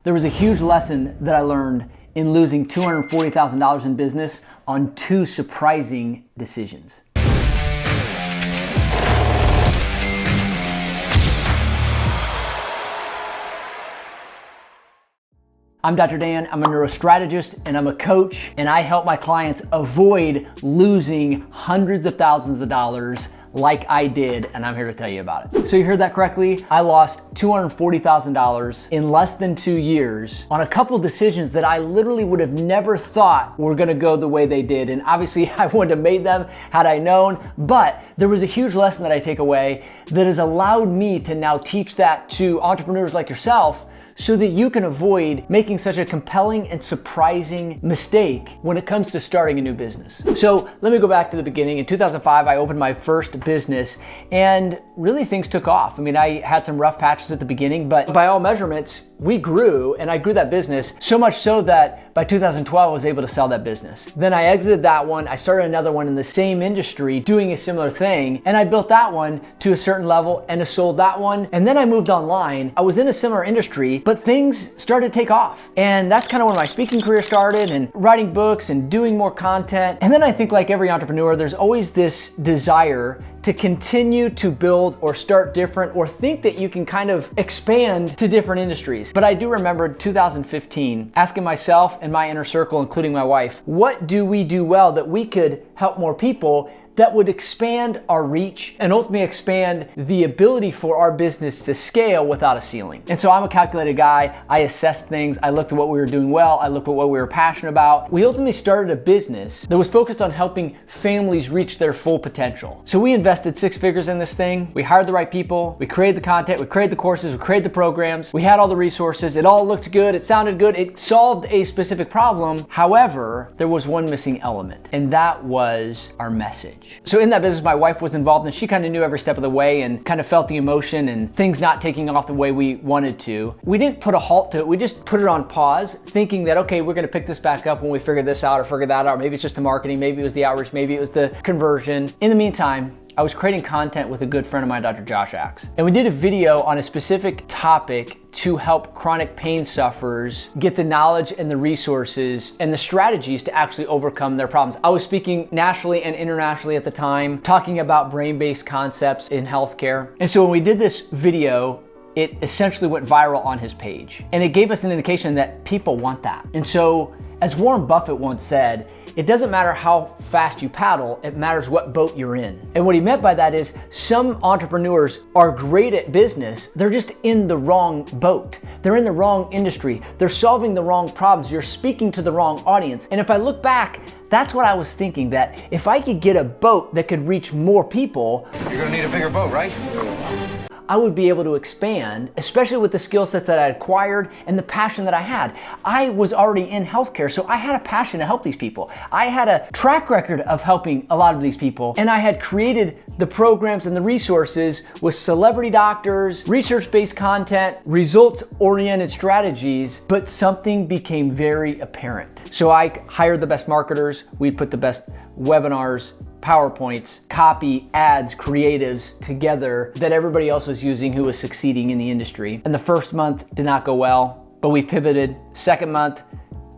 There was a huge lesson that I learned in losing $240,000 in business on two surprising decisions. I'm Dr. Dan, I'm a neurostrategist and I'm a coach, and I help my clients avoid losing hundreds of thousands of dollars like I did, and I'm here to tell you about it. So you heard that correctly. I lost $240,000 in less than 2 years on a couple decisions that I literally would have never thought were gonna go the way they did. And obviously I wouldn't have made them had I known, but there was a huge lesson that I take away that has allowed me to now teach that to entrepreneurs like yourself, so that you can avoid making such a compelling and surprising mistake when it comes to starting a new business. So let me go back to the beginning. In 2005, I opened my first business and really things took off. I mean, I had some rough patches at the beginning, but by all measurements, we grew, and I grew that business so much so that by 2012, I was able to sell that business. Then I exited that one. I started another one in the same industry doing a similar thing, and I built that one to a certain level and I sold that one. And then I moved online. I was in a similar industry, but things started to take off. And that's kind of when my speaking career started, and writing books and doing more content. And then I think, like every entrepreneur, there's always this desire to continue to build or start different, or think that you can kind of expand to different industries. But I do remember 2015 asking myself and my inner circle, including my wife, what do we do well that we could help more people, that would expand our reach and ultimately expand the ability for our business to scale without a ceiling. And so I'm a calculated guy. I assessed things. I looked at what we were doing well. I looked at what we were passionate about. We ultimately started a business that was focused on helping families reach their full potential. So we invested 6 figures in this thing. We hired the right people. We created the content. We created the courses. We created the programs. We had all the resources. It all looked good. It sounded good. It solved a specific problem. However, there was one missing element, and that was our message. So in that business, my wife was involved, and she kind of knew every step of the way and kind of felt the emotion and things not taking off the way we wanted to. We didn't put a halt to it. We just put it on pause, thinking that, okay, we're going to pick this back up when we figure this out or figure that out. Maybe it's just the marketing. Maybe it was the outreach. Maybe it was the conversion. In the meantime, I was creating content with a good friend of mine, Dr. Josh Axe. And we did a video on a specific topic to help chronic pain sufferers get the knowledge and the resources and the strategies to actually overcome their problems. I was speaking nationally and internationally at the time, talking about brain-based concepts in healthcare. And so when we did this video, it essentially went viral on his page. And it gave us an indication that people want that. And so, as Warren Buffett once said, it doesn't matter how fast you paddle, it matters what boat you're in. And what he meant by that is, some entrepreneurs are great at business, they're just in the wrong boat. They're in the wrong industry. They're solving the wrong problems. You're speaking to the wrong audience. And if I look back, that's what I was thinking, that if I could get a boat that could reach more people. You're gonna need a bigger boat, right? I would be able to expand, especially with the skill sets that I acquired and the passion that I had. I was already in healthcare, so I had a passion to help these people. I had a track record of helping a lot of these people, and I had created the programs and the resources with celebrity doctors, research-based content, results-oriented strategies, but something became very apparent. So I hired the best marketers. We put the best webinars, PowerPoints, copy, ads, creatives together that everybody else was using who was succeeding in the industry. And the first month did not go well, but we pivoted. Second month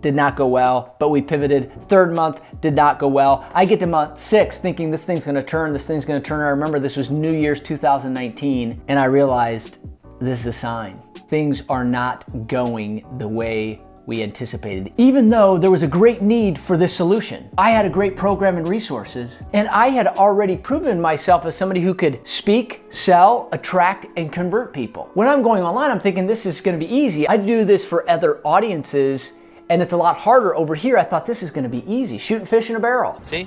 did not go well, but we pivoted. Third month did not go well. I get to month 6 thinking this thing's gonna turn, this thing's gonna turn. I remember this was New Year's 2019, and I realized this is a sign. Things are not going the way we anticipated, even though there was a great need for this solution. I had a great program and resources, and I had already proven myself as somebody who could speak, sell, attract, and convert people. When I'm going online, I'm thinking this is gonna be easy. I do this for other audiences, and it's a lot harder over here. I thought this is gonna be easy, shooting fish in a barrel. See?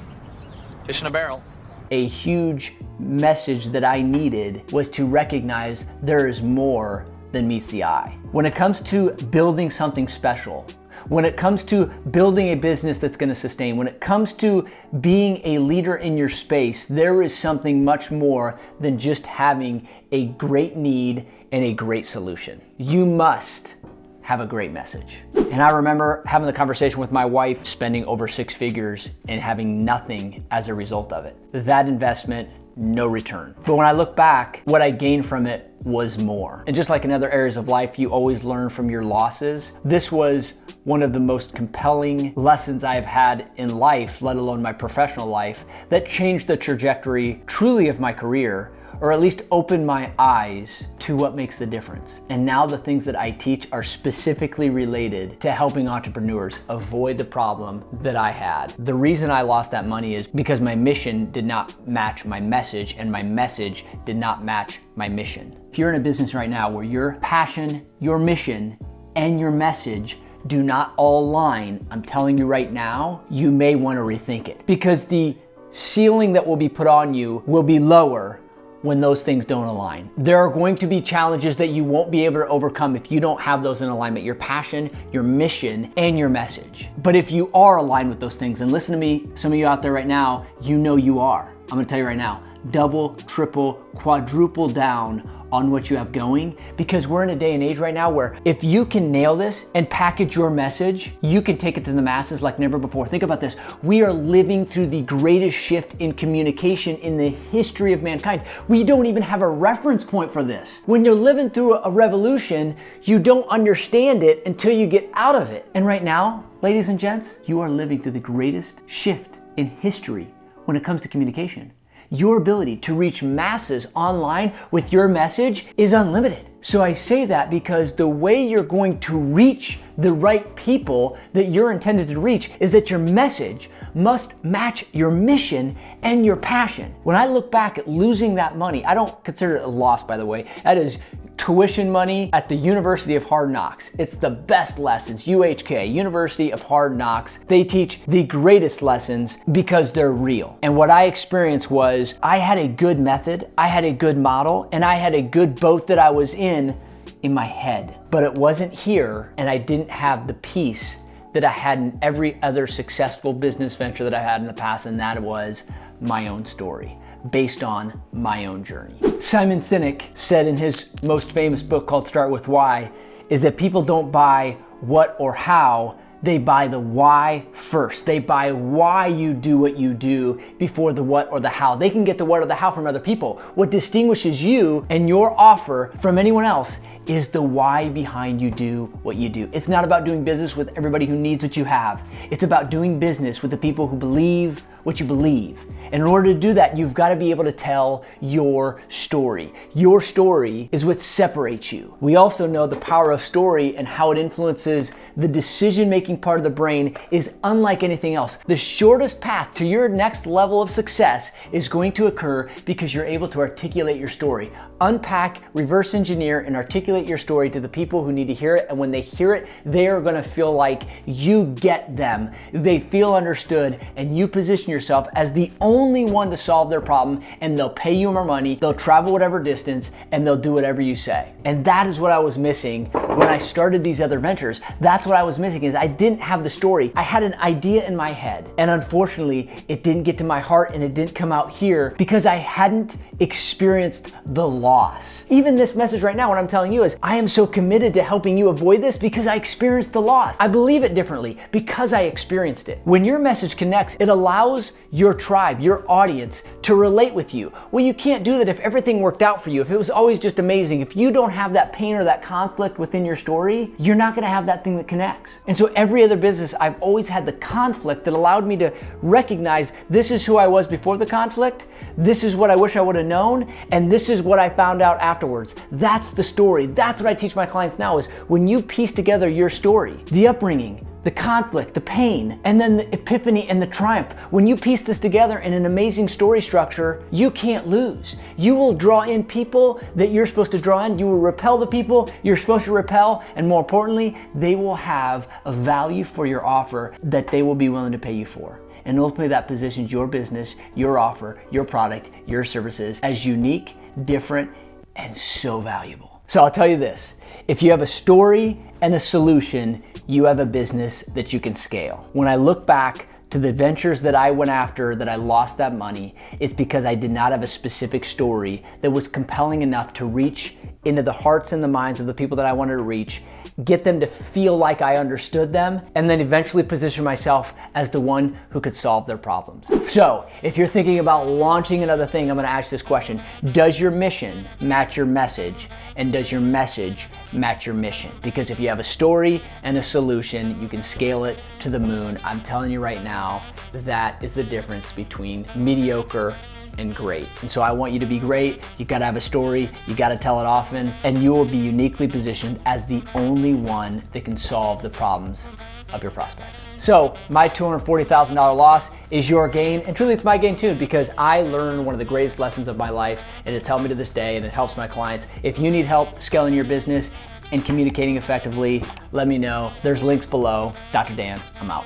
Fish in a barrel. A huge message that I needed was to recognize there is more than meets the eye. When it comes to building something special, when it comes to building a business that's gonna sustain, when it comes to being a leader in your space, there is something much more than just having a great need and a great solution. You must have a great message. And I remember having the conversation with my wife, spending over 6 figures and having nothing as a result of it. That investment no return. But when I look back, what I gained from it was more. And just like in other areas of life, you always learn from your losses. This was one of the most compelling lessons I've had in life, let alone my professional life, that changed the trajectory truly of my career, or at least opened my eyes to what makes the difference. And now the things that I teach are specifically related to helping entrepreneurs avoid the problem that I had. The reason I lost that money is because my mission did not match my message, and my message did not match my mission. If you're in a business right now where your passion, your mission, and your message do not all align, I'm telling you right now, you may want to rethink it, because the ceiling that will be put on you will be lower when those things don't align. There are going to be challenges that you won't be able to overcome if you don't have those in alignment, your passion, your mission, and your message. But if you are aligned with those things, and listen to me, some of you out there right now, you know you are. I'm gonna tell you right now, double, triple, quadruple down on what you have going, because we're in a day and age right now where if you can nail this and package your message, you can take it to the masses like never before. Think about this. We are living through the greatest shift in communication in the history of mankind. We don't even have a reference point for this. When you're living through a revolution, you don't understand it until you get out of it. And right now, ladies and gents, you are living through the greatest shift in history when it comes to communication. Your ability to reach masses online with your message is unlimited. So I say that because the way you're going to reach the right people that you're intended to reach is that your message must match your mission and your passion. When I look back at losing that money, I don't consider it a loss, by the way. That is tuition money at the University of Hard Knocks. It's the best lessons, UHK, University of Hard Knocks. They teach the greatest lessons because they're real. And what I experienced was I had a good method, I had a good model, and I had a good boat that I was in my head. But it wasn't here, and I didn't have the peace that I had in every other successful business venture that I had in the past, and that was my own story, based on my own journey. Simon Sinek said in his most famous book called Start With Why, is that people don't buy what or how, they buy the why first. They buy why you do what you do before the what or the how. They can get the what or the how from other people. What distinguishes you and your offer from anyone else is the why behind you do what you do. It's not about doing business with everybody who needs what you have. It's about doing business with the people who believe what you believe. And in order to do that, you've got to be able to tell your story. Your story is what separates you. We also know the power of story and how it influences the decision-making part of the brain is unlike anything else. The shortest path to your next level of success is going to occur because you're able to articulate your story. Unpack, reverse engineer, and articulate your story to the people who need to hear it. And when they hear it, they are going to feel like you get them. They feel understood, and you position yourself as the only one to solve their problem, and they'll pay you more money, they'll travel whatever distance, and they'll do whatever you say. And that is what I was missing when I started these other ventures. That's what I was missing, is I didn't have the story. I had an idea in my head, and unfortunately, it didn't get to my heart and it didn't come out here because I hadn't experienced the loss. Even this message right now, what I'm telling you is I am so committed to helping you avoid this because I experienced the loss. I believe it differently because I experienced it. When your message connects, it allows your tribe, your audience, to relate with you. Well, you can't do that if everything worked out for you, if it was always just amazing. If you don't have that pain or that conflict within your story, you're not gonna have that thing that connects. And so every other business, I've always had the conflict that allowed me to recognize this is who I was before the conflict, this is what I wish I would have known, and this is what I found out afterwards. That's the story. That's what I teach my clients now, is when you piece together your story, the upbringing, the conflict, the pain, and then the epiphany and the triumph. When you piece this together in an amazing story structure, you can't lose. You will draw in people that you're supposed to draw in. You will repel the people you're supposed to repel. And more importantly, they will have a value for your offer that they will be willing to pay you for. And ultimately that positions your business, your offer, your product, your services as unique, different, and so valuable. So I'll tell you this, if you have a story and a solution, you have a business that you can scale. When I look back to the ventures that I went after that I lost that money, it's because I did not have a specific story that was compelling enough to reach into the hearts and the minds of the people that I wanted to reach get them to feel like I understood them, and then eventually position myself as the one who could solve their problems. So if you're thinking about launching another thing, I'm gonna ask this question: does your mission match your message? And does your message match your mission? Because if you have a story and a solution, you can scale it to the moon. I'm telling you right now, that is the difference between mediocre and great. And so I want you to be great. You gotta have a story, you gotta tell it often, and you will be uniquely positioned as the only one that can solve the problems of your prospects. So my $240,000 loss is your gain, and truly it's my gain too, because I learned one of the greatest lessons of my life, and it's helped me to this day, and it helps my clients. If you need help scaling your business and communicating effectively, let me know. There's links below. Dr. Dan, I'm out.